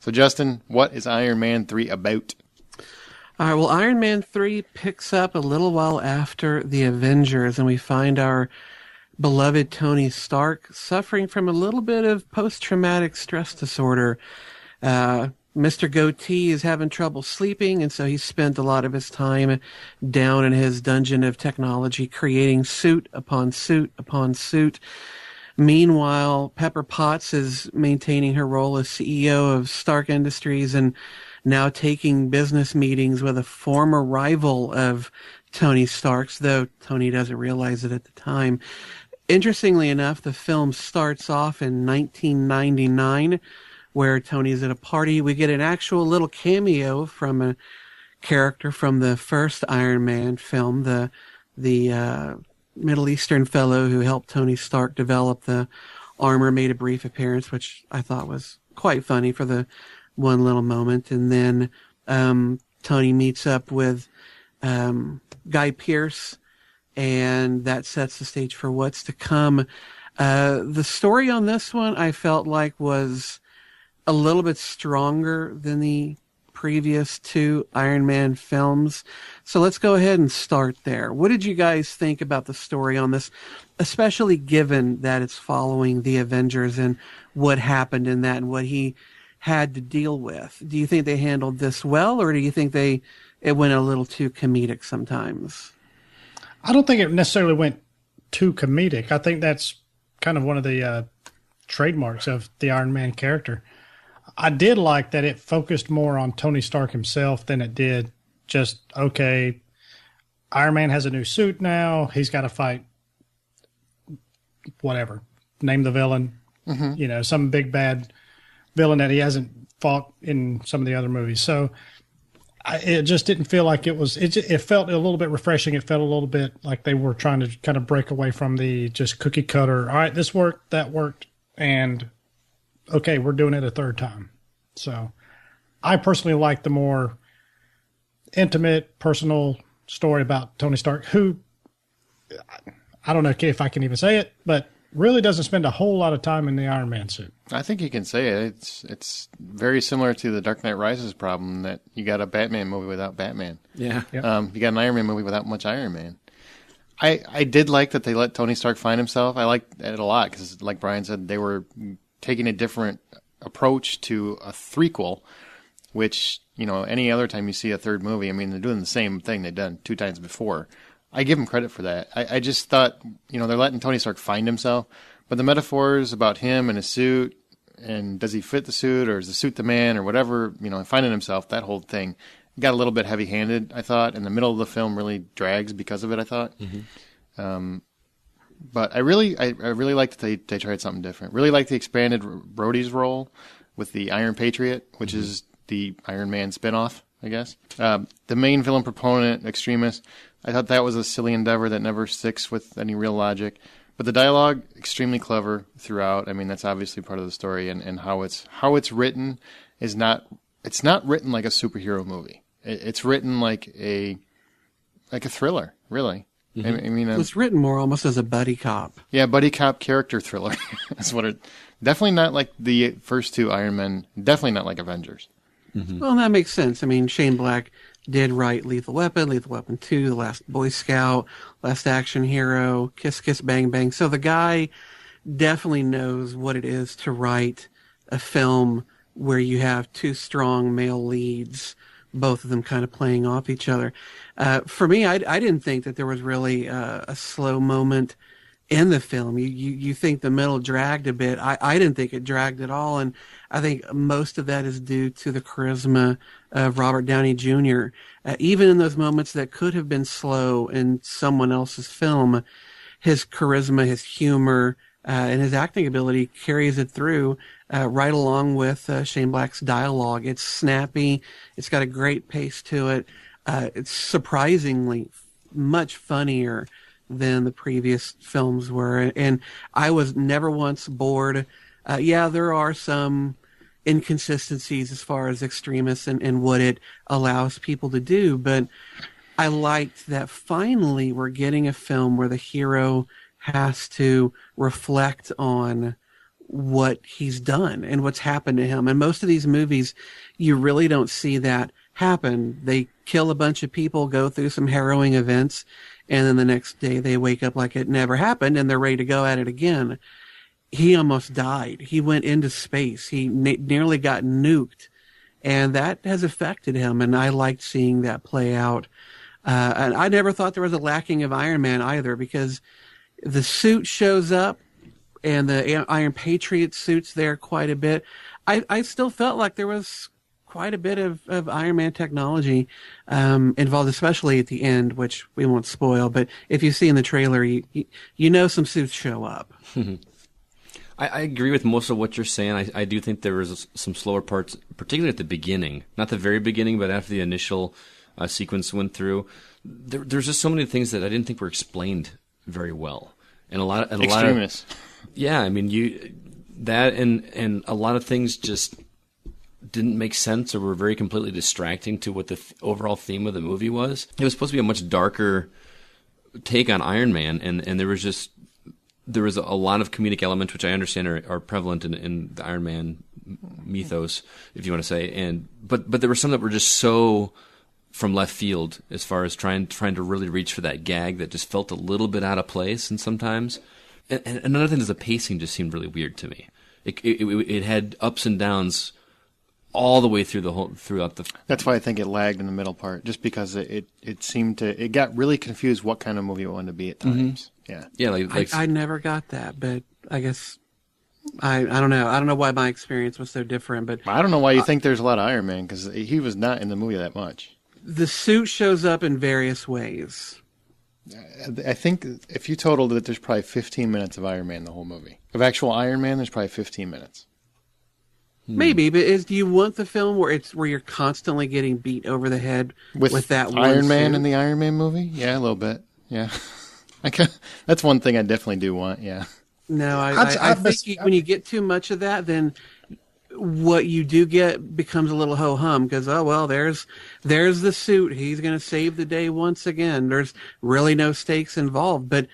So, Justin, what is Iron Man 3 about? All right, well, Iron Man 3 picks up a little while after the Avengers, and we find our beloved Tony Stark suffering from a little bit of post-traumatic stress disorder. Mr. Goatee is having trouble sleeping, and so he spent a lot of his time down in his dungeon of technology creating suit upon suit upon suit. Meanwhile, Pepper Potts is maintaining her role as CEO of Stark Industries and now taking business meetings with a former rival of Tony Stark's, though Tony doesn't realize it at the time. Interestingly enough, the film starts off in 1999, where Tony's at a party. We get an actual little cameo from a character from the first Iron Man film, the Middle Eastern fellow who helped Tony Stark develop the armor, made a brief appearance, which I thought was quite funny for the one little moment. And then Tony meets up with Guy Pearce, and that sets the stage for what's to come. The story on this one I felt like was a little bit stronger than the previous two Iron Man films. So let's go ahead and start there. What did you guys think about the story on this, especially given that it's following the Avengers and what happened in that and what he had to deal with? Do you think they handled this well, or do you think it went a little too comedic sometimes? I don't think it necessarily went too comedic. I think that's kind of one of the trademarks of the Iron Man character. I did like that it focused more on Tony Stark himself than it did just, okay, Iron Man has a new suit now. He's got to fight whatever. Name the villain. Mm-hmm. Some big bad villain that he hasn't fought in some of the other movies. So it just didn't feel like it was, it felt a little bit refreshing. It felt a little bit like they were trying to kind of break away from the just cookie cutter. All right, this worked, that worked. And okay, we're doing it a third time. So I personally like the more intimate, personal story about Tony Stark, who, I don't know if I can even say it, but really doesn't spend a whole lot of time in the Iron Man suit. I think you can say it. It's very similar to the Dark Knight Rises problem that you got a Batman movie without Batman. Yeah. You got an Iron Man movie without much Iron Man. I did like that they let Tony Stark find himself. I liked it a lot because, like Brian said, they were taking a different approach to a threequel, which, any other time you see a third movie, I mean, they're doing the same thing they've done 2 times before. I give them credit for that. I just thought, they're letting Tony Stark find himself, but the metaphors about him and his suit, and does he fit the suit, or is the suit the man, or whatever, finding himself, that whole thing got a little bit heavy-handed, I thought, and the middle of the film really drags because of it, I thought. Mm-hmm. But I really liked that they tried something different. Really liked the expanded Rhodey's role with the Iron Patriot, which mm-hmm. is the Iron Man spinoff, I guess. The main villain proponent, Extremis, I thought that was a silly endeavor that never sticks with any real logic. But the dialogue, extremely clever throughout. I mean, that's obviously part of the story, and how it's written is not written like a superhero movie. It's written like a thriller, really. Mm-hmm. I mean, it's written more almost as a buddy cop. Yeah, buddy cop character thriller. That's what it. Definitely not like the first two Iron Men. Definitely not like Avengers. Mm-hmm. Well, that makes sense. I mean, Shane Black did write Lethal Weapon 2, The Last Boy Scout, Last Action Hero, Kiss Kiss Bang Bang. So the guy definitely knows what it is to write a film where you have 2 strong male leads, both of them kind of playing off each other. For me, I didn't think that there was really a slow moment in the film. You think the middle dragged a bit. I didn't think it dragged at all, and I think most of that is due to the charisma of Robert Downey Jr. Even in those moments that could have been slow in someone else's film, his charisma, his humor, and his acting ability carries it through right along with Shane Black's dialogue. It's snappy. It's got a great pace to it. It's surprisingly much funnier than the previous films were. And I was never once bored. There are some inconsistencies as far as Extremis and what it allows people to do, but I liked that finally we're getting a film where the hero has to reflect on what he's done and what's happened to him. And most of these movies, you really don't see that happen. They kill a bunch of people, go through some harrowing events, and then the next day they wake up like it never happened and they're ready to go at it again. He almost died. He went into space. He nearly got nuked, and that has affected him. And I liked seeing that play out. And I never thought there was a lacking of Iron Man either, because the suit shows up and the Iron Patriot suit's there quite a bit. I still felt like there was quite a bit of Iron Man technology involved, especially at the end, which we won't spoil. But if you see in the trailer, you know some suits show up. I agree with most of what you're saying. I do think there was some slower parts, particularly at the beginning. Not the very beginning, but after the initial sequence went through. There's just so many things that I didn't think were explained very well. And a lot of yeah, I mean, and a lot of things just didn't make sense or were very completely distracting to what the overall theme of the movie was. It was supposed to be a much darker take on Iron Man, and there was a lot of comedic elements, which I understand are prevalent in the Iron Man mythos, if you want to say, but there were some that were just so from left field as far as trying to really reach for that gag that just felt a little bit out of place, and sometimes. And another thing is the pacing just seemed really weird to me. It had ups and downs all the way throughout the. That's why I think it lagged in the middle part, just because it got really confused what kind of movie it wanted to be at times. Mm-hmm. Yeah. I never got that, but I guess I don't know. I don't know why my experience was so different, but I don't know why you think there's a lot of Iron Man, because he was not in the movie that much. The suit shows up in various ways. I think if you totaled it, there's probably 15 minutes of Iron Man in the whole movie. Of actual Iron Man, there's probably 15 minutes. Maybe, but do you want the film where you're constantly getting beat over the head with that one Iron Man suit? in the Iron Man movie? Yeah, a little bit. Yeah, that's one thing I definitely do want. Yeah. No, I think when you get too much of that, then what you do get becomes a little ho-hum, because, oh, well, there's the suit. He's going to save the day once again. There's really no stakes involved. But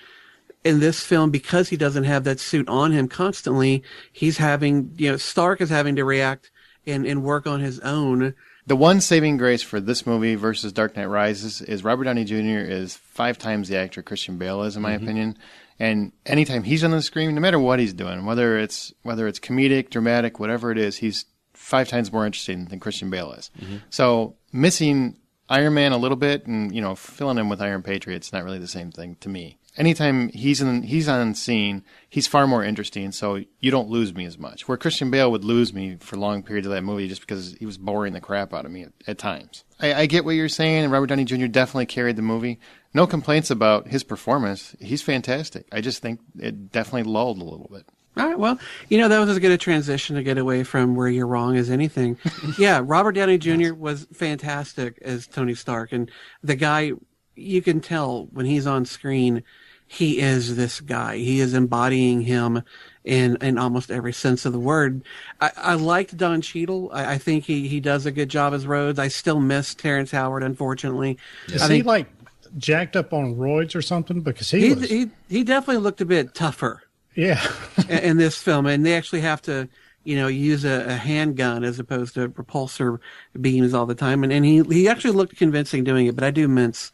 in this film, because he doesn't have that suit on him constantly, he's having, Stark is having to react and work on his own. The one saving grace for this movie versus Dark Knight Rises is Robert Downey Jr. is 5 times the actor Christian Bale is, in my opinion. And anytime he's on the screen, no matter what he's doing, whether it's comedic, dramatic, whatever it is, he's 5 times more interesting than Christian Bale is. Mm-hmm. So missing Iron Man a little bit and filling him with Iron Patriot's not really the same thing to me. Anytime he's on scene, he's far more interesting, so you don't lose me as much. Where Christian Bale would lose me for long periods of that movie just because he was boring the crap out of me at times. I get what you're saying, and Robert Downey Jr. definitely carried the movie. No complaints about his performance. He's fantastic. I just think it definitely lulled a little bit. All right, well, that was as good a transition to get away from where you're wrong as anything. Yeah, Robert Downey Jr. was fantastic as Tony Stark, and the guy, you can tell when he's on screen, he is this guy. He is embodying him in almost every sense of the word. I liked Don Cheadle. I think he does a good job as Rhodes. I still miss Terrence Howard, unfortunately. Is he like jacked up on roids or something? Because he definitely looked a bit tougher. Yeah. in this film, and they actually have to use a handgun as opposed to repulsor beams all the time. And he actually looked convincing doing it, but I do mince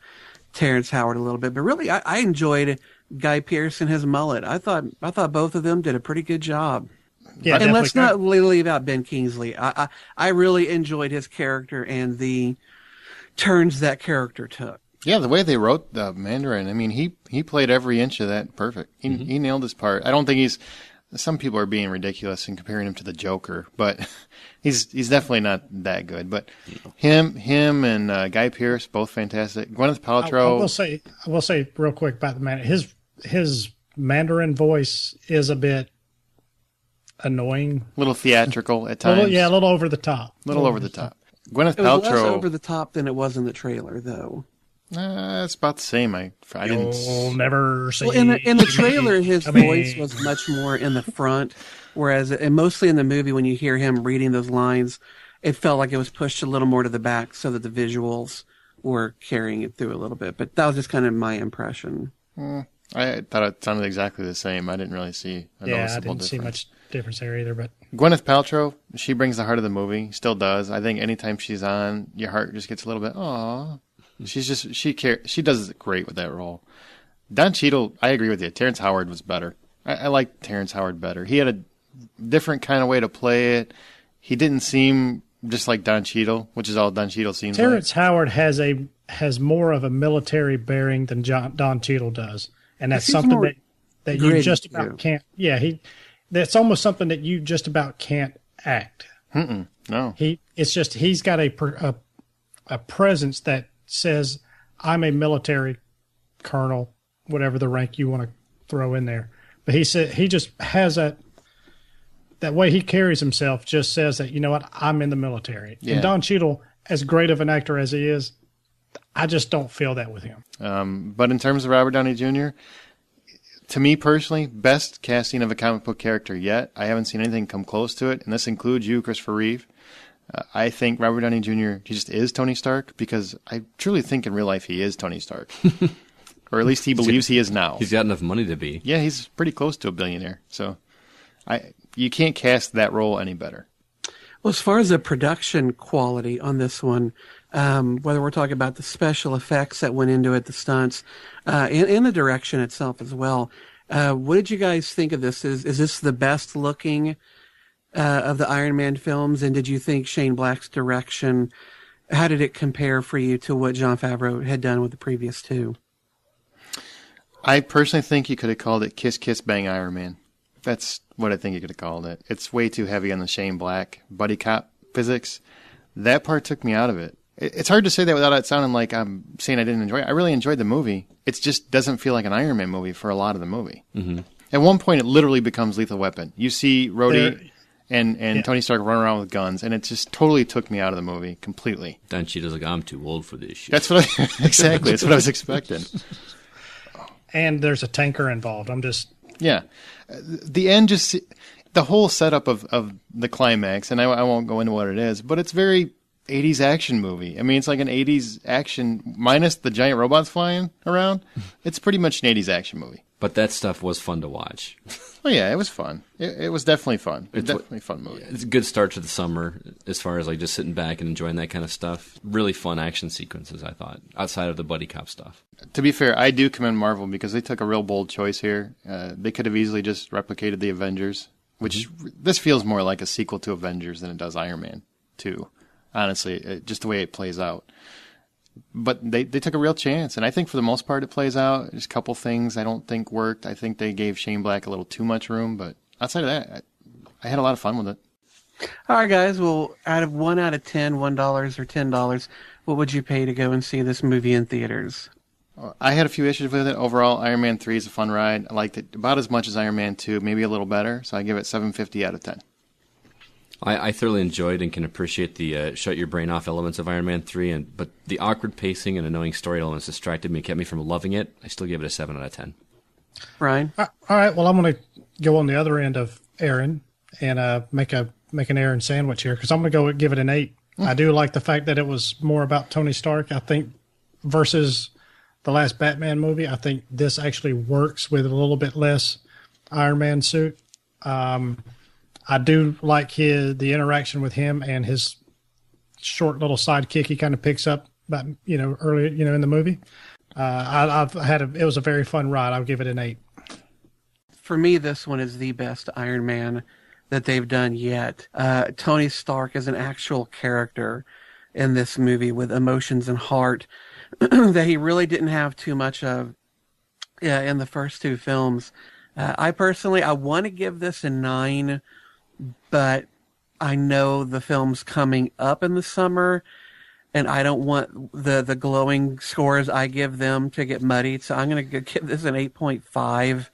Terrence Howard a little bit. But really, I enjoyed Guy Pearce and his mullet. I thought both of them did a pretty good job. Yeah, and let's not leave out Ben Kingsley. I really enjoyed his character and the turns that character took. Yeah, the way they wrote the Mandarin, I mean, he played every inch of that perfect. He nailed his part. I don't think some people are being ridiculous and comparing him to the Joker, but he's definitely not that good. But him and Guy Pearce, both fantastic. Gwyneth Paltrow. I will say real quick about the Mandarin. His Mandarin voice is a bit annoying, a little theatrical at times. A little over the top. Over the top. Gwyneth Paltrow. It was less Paltrow. over the top than it was in the trailer, though. It's about the same. You'll never see. Well, in the trailer, his voice was much more in the front, whereas and mostly in the movie, when you hear him reading those lines, it felt like it was pushed a little more to the back so that the visuals were carrying it through a little bit. But that was just kind of my impression. I thought it sounded exactly the same. I didn't really see a Yeah, I noticeable didn't see difference. much difference there either. But Gwyneth Paltrow, she brings the heart of the movie, still does. I think anytime she's on, your heart just gets a little bit, aw. She does it great with that role. Don Cheadle, I agree with you. Terrence Howard was better. I like Terrence Howard better. He had a different kind of way to play it. He didn't seem just like Don Cheadle, which is all Don Cheadle seems like. Terrence Howard has more of a military bearing than Don Cheadle does, and that's something that you just about can't. Yeah, that's almost something that you just about can't act. No, he's got a presence that says, I'm a military colonel, whatever the rank you want to throw in there. But he said he just has that way he carries himself just says that, you know what, I'm in the military. Yeah. And Don Cheadle, as great of an actor as he is, I just don't feel that with him. But in terms of Robert Downey Jr., to me personally, best casting of a comic book character yet. I haven't seen anything come close to it, and this includes you, Christopher Reeve. I think Robert Downey Jr., he just is Tony Stark, because I truly think in real life he is Tony Stark. Or at least he believes he is now. He's got enough money to be. Yeah, he's pretty close to a billionaire. So you can't cast that role any better. Well, as far as the production quality on this one, whether we're talking about the special effects that went into it, the stunts, and the direction itself as well, what did you guys think of this? Is this the best looking of the Iron Man films? And did you think Shane Black's direction, how did it compare for you to what Jon Favreau had done with the previous two? I personally think you could have called it Kiss Kiss Bang Iron Man. That's what I think you could have called it. It's way too heavy on the Shane Black buddy cop physics. That part took me out of it. It's hard to say that without it sounding like I'm saying I didn't enjoy it. I really enjoyed the movie. It just doesn't feel like an Iron Man movie for a lot of the movie. Mm-hmm. At one point, it literally becomes Lethal Weapon. You see Rhodey and Tony Stark run around with guns, and it just totally took me out of the movie completely. Then she does like, I'm too old for this shit. That's what exactly. That's what I was expecting. And there's a tanker involved. Yeah. The end the whole setup of the climax, and I won't go into what it is, but it's very 80s action movie. I mean, it's like an 80s action, minus the giant robots flying around. It's pretty much an 80s action movie. But that stuff was fun to watch. Oh, yeah, it was fun. It was definitely fun. It's definitely a fun movie. It's a good start to the summer as far as like just sitting back and enjoying that kind of stuff. Really fun action sequences, I thought, outside of the buddy cop stuff. To be fair, I do commend Marvel because they took a real bold choice here. They could have easily just replicated the Avengers, which this feels more like a sequel to Avengers than it does Iron Man 2. Honestly, just the way it plays out. But they took a real chance, and I think for the most part it plays out. There's a couple things I don't think worked. I think they gave Shane Black a little too much room, but outside of that, I had a lot of fun with it. All right, guys. Well, out of $10, $1 or $10, what would you pay to go and see this movie in theaters? I had a few issues with it. Overall, Iron Man 3 is a fun ride. I liked it about as much as Iron Man 2, maybe a little better, so I give it 7.50 out of 10. I thoroughly enjoyed and can appreciate the shut your brain off elements of Iron Man 3, but the awkward pacing and annoying story elements distracted me and kept me from loving it. I still give it a 7 out of 10. Ryan? All right, well, I'm going to go on the other end of Aaron and make an Aaron sandwich here, because I'm going to go give it an 8. I do like the fact that it was more about Tony Stark, I think, versus the last Batman movie. I think this actually works with a little bit less Iron Man suit. I do like the interaction with him and his short little sidekick he kind of picks up, earlier, in the movie. It was a very fun ride. I'll give it an 8. For me, this one is the best Iron Man that they've done yet. Tony Stark is an actual character in this movie with emotions and heart that he really didn't have too much of in the first two films. I want to give this a 9, but I know the film's coming up in the summer, and I don't want the glowing scores I give them to get muddied, so I'm going to give this an 8.5.